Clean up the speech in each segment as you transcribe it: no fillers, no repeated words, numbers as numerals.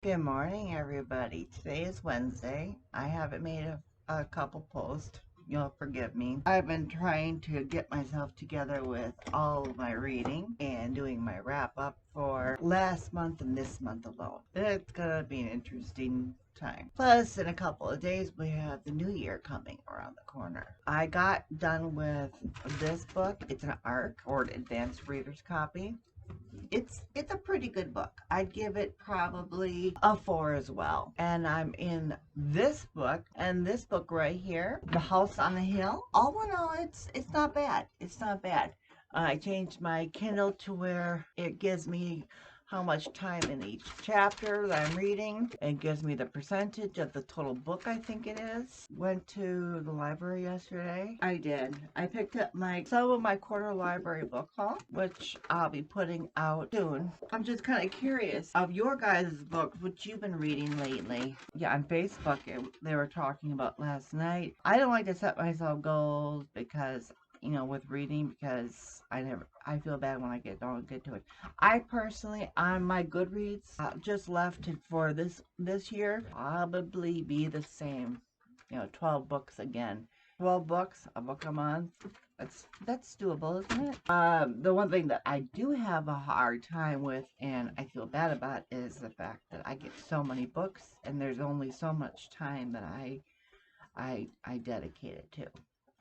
Good morning, everybody. Today is Wednesday. I haven't made a couple posts. You'll forgive me. I've been trying to get myself together with all of my reading and doing my wrap up for last month and this month alone. It's gonna be an interesting time. Plus, in a couple of days, we have the new year coming around the corner. I got done with this book. It's an ARC or an advanced reader's copy. It's a pretty good book. I'd give it probably a 4 as well. And I'm in this book, and this book right here, The House on the Hill. All in all, it's not bad. It's not bad. I changed my Kindle to where it gives me how much time in each chapter that I'm reading. It gives me the percentage of the total book, I think it is. Went to the library yesterday. I did. I picked up some of my quarter library book haul, which I'll be putting out soon. I'm just kind of curious of your guys' books, what you've been reading lately. Yeah, on Facebook, they were talking about last night. I don't like to set myself goals because with reading, because I feel bad when I don't get to it. I personally, on my Goodreads, just left it for this year, probably be the same, 12 books again. 12 books, a book a month. That's doable, isn't it? The one thing that I do have a hard time with, and I feel bad about, is the fact that I get so many books, and there's only so much time that I dedicate it to.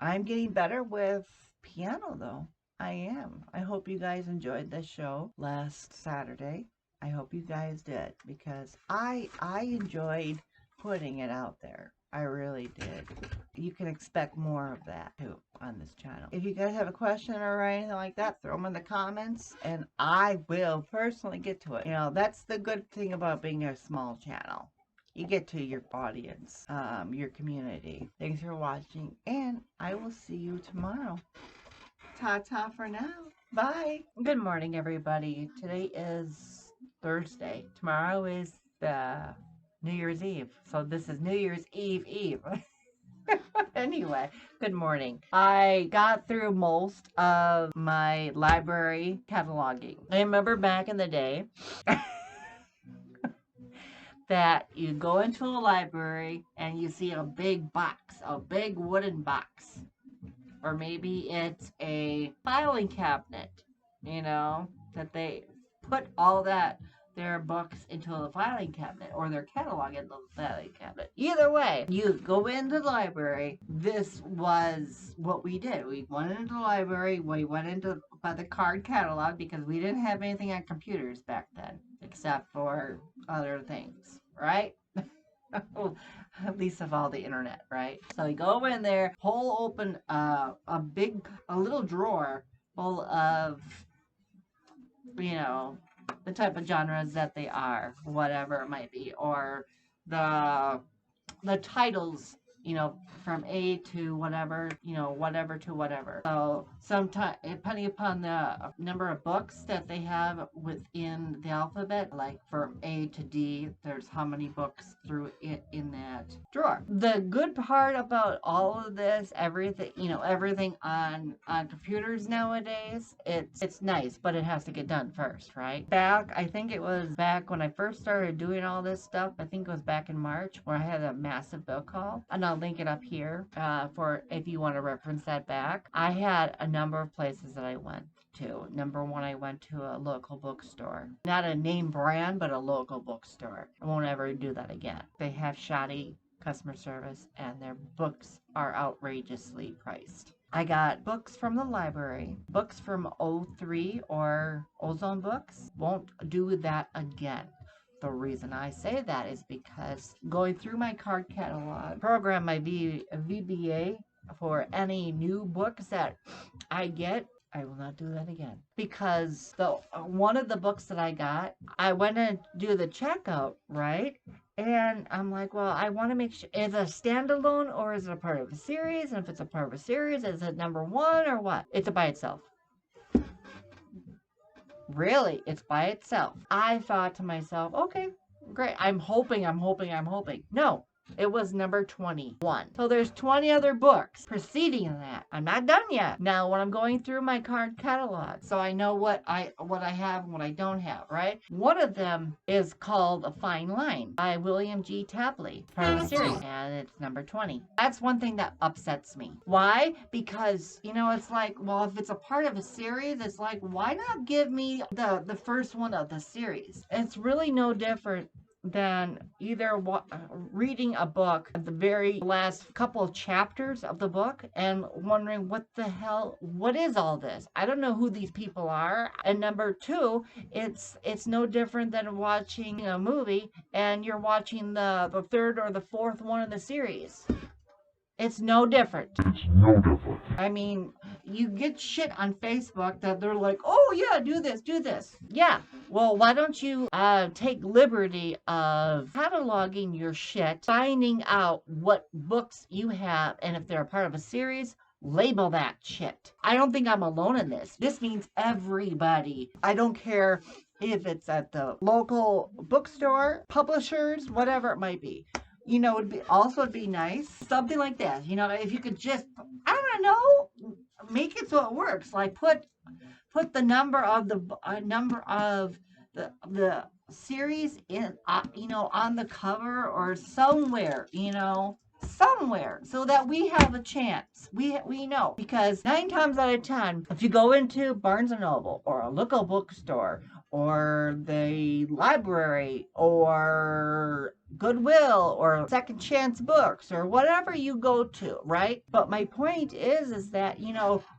I'm getting better with piano, though. I am. I hope you guys enjoyed this show last Saturday. I hope you guys did, because I enjoyed putting it out there. I really did. You can expect more of that too on this channel. If you guys have a question or anything like that, throw them in the comments and I will personally get to it. That's the good thing about being a small channel. You get to your audience, your community. Thanks for watching, and I will see you tomorrow. Ta-ta for now. Bye. Good morning, everybody. Today is Thursday. Tomorrow is the New Year's Eve. So this is New Year's Eve. Anyway, good morning. I got through most of my library cataloging. I remember back in the day that you go into a library and you see a big box, a big wooden box. Or maybe it's a filing cabinet, that they put all their books into the filing cabinet, or their catalog in the filing cabinet. Either way, you go into the library. This was what we did. We went into the library. We went into by the card catalog because we didn't have anything on computers back then, except for other things, right? At least of all the internet, right? So you go in there, pull open a little drawer full of, the type of genres that they are, whatever it might be, or the titles, from A to whatever, whatever to whatever. So sometimes, depending upon the number of books that they have within the alphabet, like from A to D, there's how many books through it in that drawer. The good part about all of this, everything, everything on computers nowadays, it's nice, but it has to get done first, right? I think it was back when I first started doing all this stuff. I think it was back in March, where I had a massive bill call, and I'll link it up here for if you want to reference that back. I had a number of places that I went to. Number one, I went to a local bookstore. Not a name brand, but a local bookstore. I won't ever do that again. They have shoddy customer service, and their books are outrageously priced. I got books from the library, books from O3 or Ozone books. Won't do that again. The reason I say that is because going through my card catalog, program my VBA for any new books that I get, I will not do that again. Because one of the books that I got, I went to do the checkout, right? And I'm like, well, I want to make sure, is it a standalone or is it a part of a series? And if it's a part of a series, is it number one or what? It's by itself. Really, it's by itself. I thought to myself, okay, great. I'm hoping. No, It was number 21. So there's 20 other books preceding that. I'm not done yet. Now, when I'm going through my card catalog, so I know what I have and what I don't have, right? One of them is called A Fine Line by William G. Tapley, part of the series, and it's number 20. That's one thing that upsets me. Why? Because, it's like, well, if it's a part of a series, it's like, why not give me the first one of the series? It's really no different than either reading a book at the very last couple of chapters of the book and wondering what is all this? I don't know who these people are. And number two, it's no different than watching a movie and you're watching the third or the fourth one of the series. It's no different. I mean, you get shit on Facebook that they're like, oh yeah, do this. Yeah. Well, why don't you take liberty of cataloging your shit, finding out what books you have, and if they're a part of a series, label that shit. I don't think I'm alone in this. This means everybody. I don't care if it's at the local bookstore, publishers, whatever it might be. It'd be nice, something like that. If you could just, I don't know, make it so it works. Like put the number of the series in, on the cover or somewhere, somewhere, so that we have a chance. We know, because 9 times out of 10, if you go into Barnes and Noble or a local bookstore or the library or Goodwill or Second Chance Books or whatever you go to, right? But my point is that,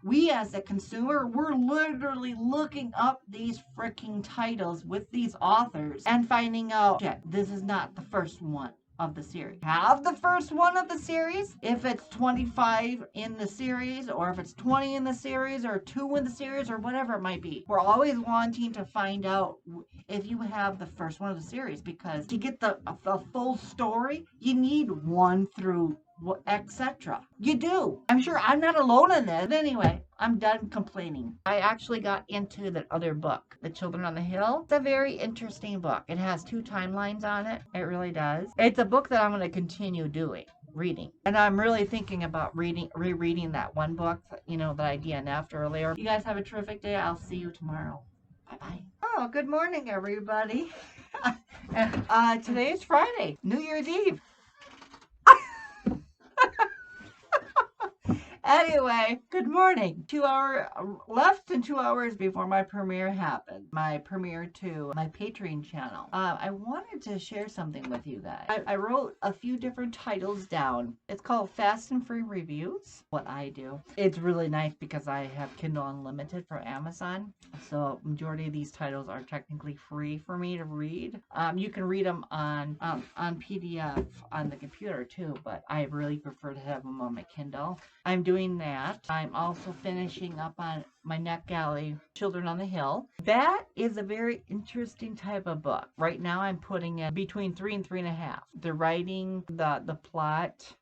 we as a consumer, we're literally looking up these freaking titles with these authors and finding out, shit, this is not the first one of the series. Have the first one of the series, if it's 25 in the series, or if it's 20 in the series, or 2 in the series, or whatever it might be. We're always wanting to find out if you have the first one of the series, because to get the full story, you need 1 through etc. You do. I'm sure I'm not alone in this. But anyway, I'm done complaining. I actually got into the other book, The Children on the Hill. It's a very interesting book. It has 2 timelines on it. It really does. It's a book that I'm going to continue reading. And I'm really thinking about rereading that one book, that I DNF'd earlier. You guys have a terrific day. I'll see you tomorrow. Bye-bye. Oh, good morning, everybody. Today is Friday, New Year's Eve. Anyway, good morning. 2 hours less than 2 hours before my premiere happened. My premiere to my Patreon channel. I wanted to share something with you guys. I wrote a few different titles down. It's called Fast and Free Reviews. What I do. It's really nice because I have Kindle Unlimited for Amazon. So majority of these titles are technically free for me to read. You can read them on PDF on the computer too, but I really prefer to have them on my Kindle. I'm doing that. I'm also finishing up on my Netgalley, Children on the Hill. That is a very interesting type of book. Right now I'm putting it between 3 and 3.5. The writing, the plot,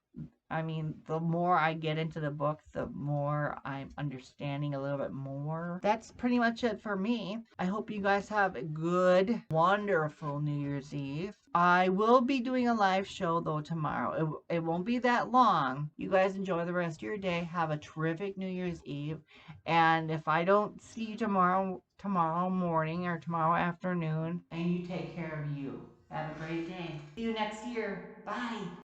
I mean, the more I get into the book, the more I'm understanding a little bit more. That's pretty much it for me. I hope you guys have a good, wonderful New Year's Eve. I will be doing a live show, though, tomorrow. It won't be that long. You guys enjoy the rest of your day. Have a terrific New Year's Eve. And if I don't see you tomorrow morning or tomorrow afternoon, and you take care of you. Have a great day. See you next year. Bye.